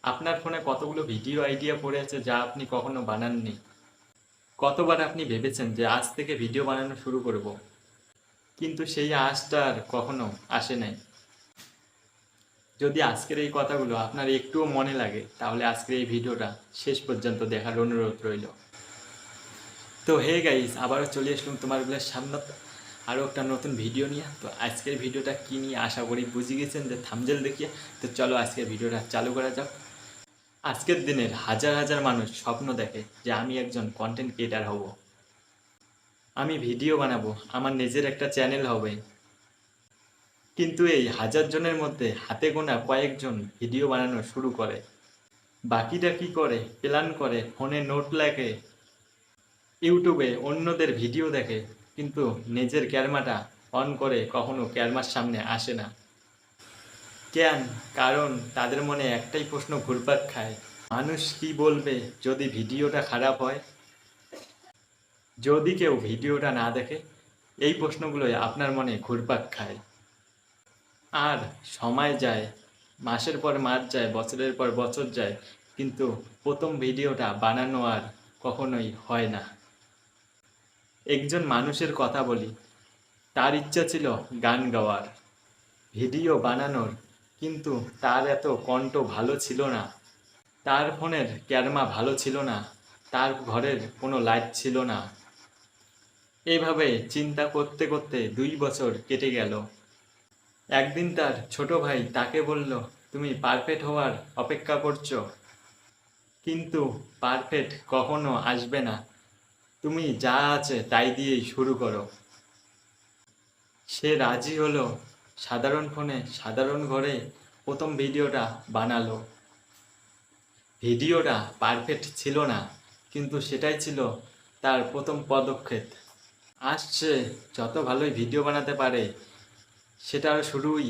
আপনার ফোনে কতগুলো ভিডিও আইডিয়া পড়ে আছে যা আপনি কখনো বানাননি। কতবার আপনি ভেবেছেন যে আজ থেকে ভিডিও বানানো শুরু করব, কিন্তু সেই আশটা আর কখনো আসে নাই। যদি আজকের এই কথাগুলো আপনার একটুও মনে লাগে তাহলে আজকের এই ভিডিওটা শেষ পর্যন্ত দেখার অনুরোধ রইল। তো হে গাইস, আবারও চলে আসলাম তোমার বলে সামনে আরও একটা নতুন ভিডিও নিয়ে। তো আজকের ভিডিওটা কী নিয়ে আশা করি বুঝে গেছেন যে থাম্বনেল দেখিয়ে। তো চলো আজকের ভিডিওটা চালু করা যাক। আজকের দিনের হাজার হাজার মানুষ স্বপ্ন দেখে যে আমি একজন কন্টেন্ট ক্রিয়েটার হব, আমি ভিডিও বানাবো, আমার নিজের একটা চ্যানেল হবে। কিন্তু এই হাজার জনের মধ্যে হাতে গোনা কয়েকজন ভিডিও বানানো শুরু করে। বাকিটা কি করে? প্ল্যান করে, ফোনে নোট লেখে, ইউটিউবে অন্যদের ভিডিও দেখে, কিন্তু নিজের ক্যামেরাটা অন করে কখনো ক্যামেরার সামনে আসে না। কেন? কারণ তাদের মনে একটাই প্রশ্ন ঘুরপাক খায়, মানুষ কি বলবে যদি ভিডিওটা খারাপ হয়, যদি কেউ ভিডিওটা না দেখে। এই প্রশ্নগুলোই আপনার মনে ঘুরপাক খায়। আর সময় যায়, মাসের পর মাস যায়, বছরের পর বছর যায়, কিন্তু প্রথম ভিডিওটা বানানো আর কখনোই হয় না। একজন মানুষের কথা বলি, তার ইচ্ছা ছিল গান গাওয়ার, ভিডিও বানানোর, কিন্তু তার এত কণ্ঠ ভালো ছিল না, তার ফোনের ক্যামেরা ভালো ছিল না, তার ঘরের কোনো লাইট ছিল না। এইভাবে চিন্তা করতে করতে 2 বছর কেটে গেল। একদিন তার ছোট ভাই তাকে বলল, তুমি পারফেক্ট হওয়ার অপেক্ষা করছো, কিন্তু পারফেক্ট কখনো আসবে না, তুমি যা আছে তাই দিয়েই শুরু করো। সে রাজি হলো, সাধারণ ফোনে সাধারণ ঘরে প্রথম ভিডিওটা বানালো। ভিডিওটা পারফেক্ট ছিল না, কিন্তু সেটাই ছিল তার প্রথম পদক্ষেপ। আসছে যত ভালোই ভিডিও বানাতে পারে, সেটার শুরুই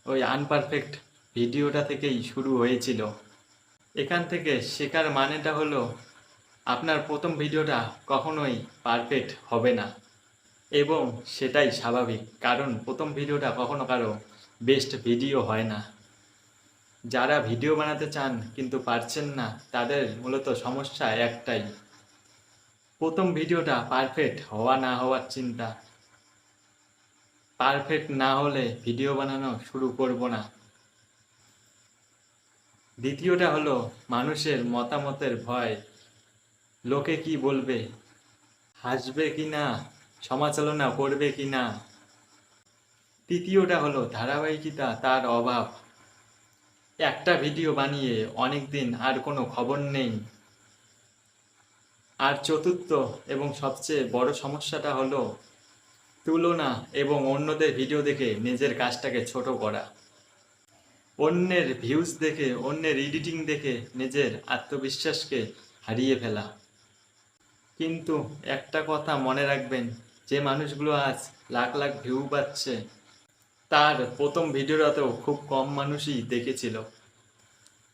ওই আনপারফেক্ট ভিডিওটা থেকেই শুরু হয়েছিল। এখান থেকে শেখার মানেটা হলো, আপনার প্রথম ভিডিওটা কখনোই পারফেক্ট হবে না, এবং সেটাই স্বাভাবিক, কারণ প্রথম ভিডিওটা কখনো কারো বেস্ট ভিডিও হয় না। যারা ভিডিও বানাতে চান কিন্তু পারছেন না, তাদের মূলত সমস্যা একটাই, প্রথম ভিডিওটা পারফেক্ট হওয়া না হওয়ার চিন্তা। পারফেক্ট না হলে ভিডিও বানানো শুরু করব না। দ্বিতীয়টা হলো মানুষের মতামতের ভয়, লোকে কি বলবে, হাসবে কি না, সমালোচনা করবে কি না। তৃতীয়টা হলো ধারাবাহিকতা, তার অভাব, একটা ভিডিও বানিয়ে অনেক দিন আর কোনো খবর নেই। আর চতুর্থ এবং সবচেয়ে বড় সমস্যাটা হলো তুলনা এবং অন্যদের ভিডিও দেখে নিজের কাজটাকে ছোট করা, অন্যের ভিউজ দেখে, অন্যের এডিটিং দেখে নিজের আত্মবিশ্বাসকে হারিয়ে ফেলা। কিন্তু একটা কথা মনে রাখবেন, যে মানুষগুলো আজ লাখ লাখ ভিউ পাচ্ছে, তার প্রথম ভিডিওটাতেও খুব কম মানুষই দেখেছিল।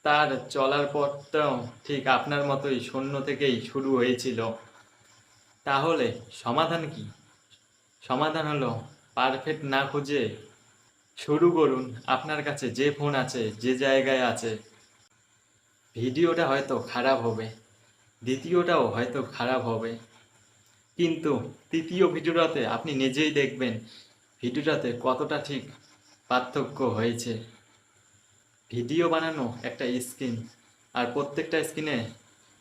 তার চলার পথটাও ঠিক আপনার মতোই শূন্য থেকেই শুরু হয়েছিল। তাহলে সমাধান কি? সমাধান হলো, পারফেক্ট না খুঁজে শুরু করুন। আপনার কাছে যে ফোন আছে, যে জায়গায় আছে, ভিডিওটা হয়তো খারাপ হবে, দ্বিতীয়টাও হয়তো খারাপ হবে, কিন্তু তৃতীয় ভিডিওটাতে আপনি নিজেই দেখবেন ভিডিওটাতে কতটা ঠিক পার্থক্য হয়েছে। ভিডিও বানানো একটা স্কিল, আর প্রত্যেকটা স্কিনে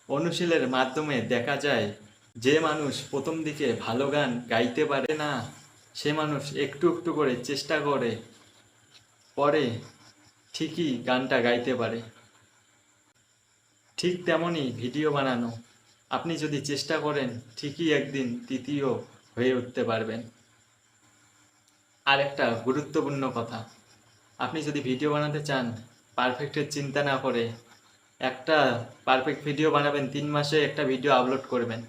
অনুশীলনের মাধ্যমে দেখা যায়, যে মানুষ প্রথম দিকে ভালো গান গাইতে পারে না, সে মানুষ একটু একটু করে চেষ্টা করে, পরে ঠিকই গানটা গাইতে পারে। ঠিক তেমনই ভিডিও বানানো, আপনি যদি চেষ্টা করেন ঠিকই একদিন তৃতীয় হয়ে উঠতে পারবেন। আর একটা গুরুত্বপূর্ণ কথা, আপনি যদি ভিডিও বানাতে চান, পারফেক্টের চিন্তা না করে একটা পারফেক্ট ভিডিও বানাবেন, 3 মাসে একটা ভিডিও আপলোড করবেন,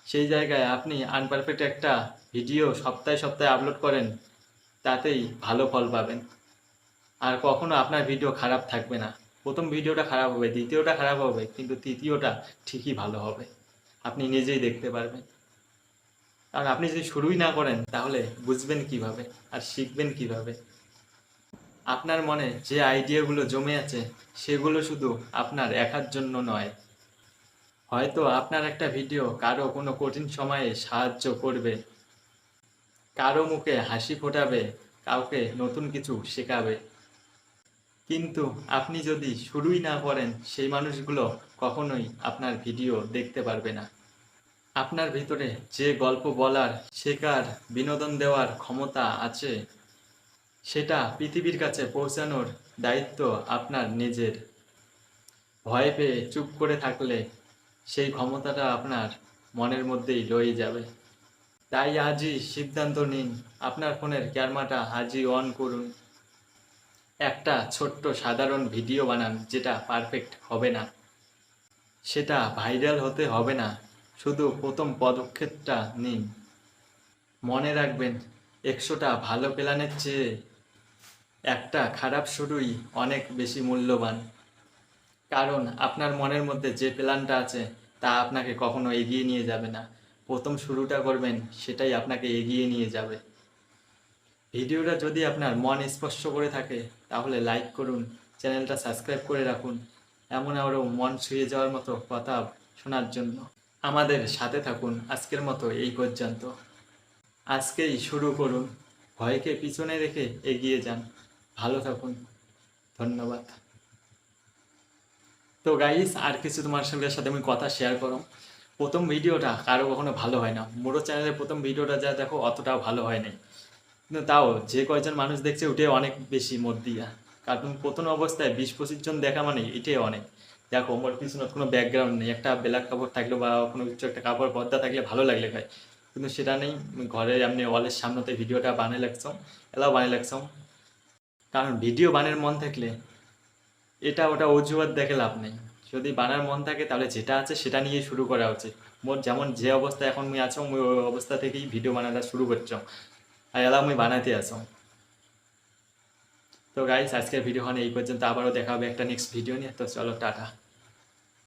সেই জায়গায় আপনি আনপারফেক্ট একটা ভিডিও সপ্তাহে সপ্তাহে আপলোড করেন, তাতেই ভালো ফল পাবেন। আর কখনো আপনার ভিডিও খারাপ থাকবে না। প্রথম ভিডিওটা খারাপ হবে, দ্বিতীয়টা খারাপ হবে, কিন্তু তৃতীয়টা ঠিকই ভালো হবে, আপনি নিজেই দেখতে পারবেন। কারণ আপনি যদি শুরুই না করেন তাহলে বুঝবেন কিভাবে আর শিখবেন কিভাবে? আপনার মনে যে আইডিয়াগুলো জমে আছে সেগুলো শুধু আপনার একার জন্য নয়। হয়তো আপনার একটা ভিডিও কারো কোনো কঠিন সময়ে সাহায্য করবে, কারো মুখে হাসি ফোটাবে, কাউকে নতুন কিছু শেখাবে। কিন্তু আপনি যদি শুরুই না করেন, সেই মানুষগুলো কখনোই আপনার ভিডিও দেখতে পারবে না। আপনার ভিতরে যে গল্প বলার, শেখার, বিনোদন দেওয়ার ক্ষমতা আছে, সেটা পৃথিবীর কাছে পৌঁছানোর দায়িত্ব আপনার নিজের। ভয় পেয়ে চুপ করে থাকলে সেই ক্ষমতাটা আপনার মনের মধ্যেই রয়ে যাবে। তাই আজই সিদ্ধান্ত নিন, আপনার ফোনের ক্যামেরাটা আজই অন করুন। একটা ছোট্ট সাধারণ ভিডিও বানান, যেটা পারফেক্ট হবে না, সেটা ভাইরাল হতে হবে না, শুধু প্রথম পদক্ষেপটা নিন। মনে রাখবেন, 100টা ভালো প্ল্যানের চেয়ে একটা খারাপ শুরুই অনেক বেশি মূল্যবান। কারণ আপনার মনের মধ্যে যে প্ল্যানটা আছে তা আপনাকে কখনো এগিয়ে নিয়ে যাবে না। প্রথম শুরুটা করবেন, সেটাই আপনাকে এগিয়ে নিয়ে যাবে। ভিডিওটা যদি আপনার মন স্পর্শ করে থাকে তাহলে লাইক করুন, চ্যানেলটা সাবস্ক্রাইব করে রাখুন এমন আরও মন ছুঁয়ে যাওয়ার মতো কথা শোনার জন্য। আমাদের সাথে থাকুন। আজকের মতো এই পর্যন্ত। আজকেই শুরু করুন, ভয়কে পিছনে রেখে এগিয়ে যান। ভালো থাকুন, ধন্যবাদ। তো গাইস, আর কিছু তোমার সাথে আমি কথা শেয়ার করো। প্রথম ভিডিওটা কারো কখনো ভালো হয় না। মোরো চ্যানেলের প্রথম ভিডিওটা যা দেখো অতটাও ভালো হয় নাই, কিন্তু তাও যে কয়জন মানুষ দেখছে ওটাই অনেক বেশি মোট দিয়া। কারণ প্রথম অবস্থায় 20-25 জন দেখা মানে এটাই অনেক। দেখো, মোর পিছনে কোনো ব্যাকগ্রাউন্ড নেই, একটা ব্ল্যাক কাপড় থাকলে বা কোনো কিছু একটা কাপড় পর্দা থাকলে ভালো লাগলে হয়, কিন্তু সেটা নেই। ঘরে এমনি ওয়ালের সামনেতে ভিডিওটা বানিয়ে লাগছম, এলাও বানিয়ে লাগছম। কারণ ভিডিও বানের মন থাকলে এটা ওটা অজুহাত দেখে লাভ নেই। যদি বানার মন থাকে তাহলে যেটা আছে সেটা নিয়ে শুরু করা উচিত। মোর যেমন যে অবস্থা এখন মুই আছো, মুই ওই অবস্থা থেকেই ভিডিও বানাটা শুরু করছম, আর এলা মুই বানাতে আসম। তো গাইস, আজকের ভিডিও এই পর্যন্ত। আবারও দেখা হবে একটা নেক্সট ভিডিও নিয়ে। তো চলো, টাটা।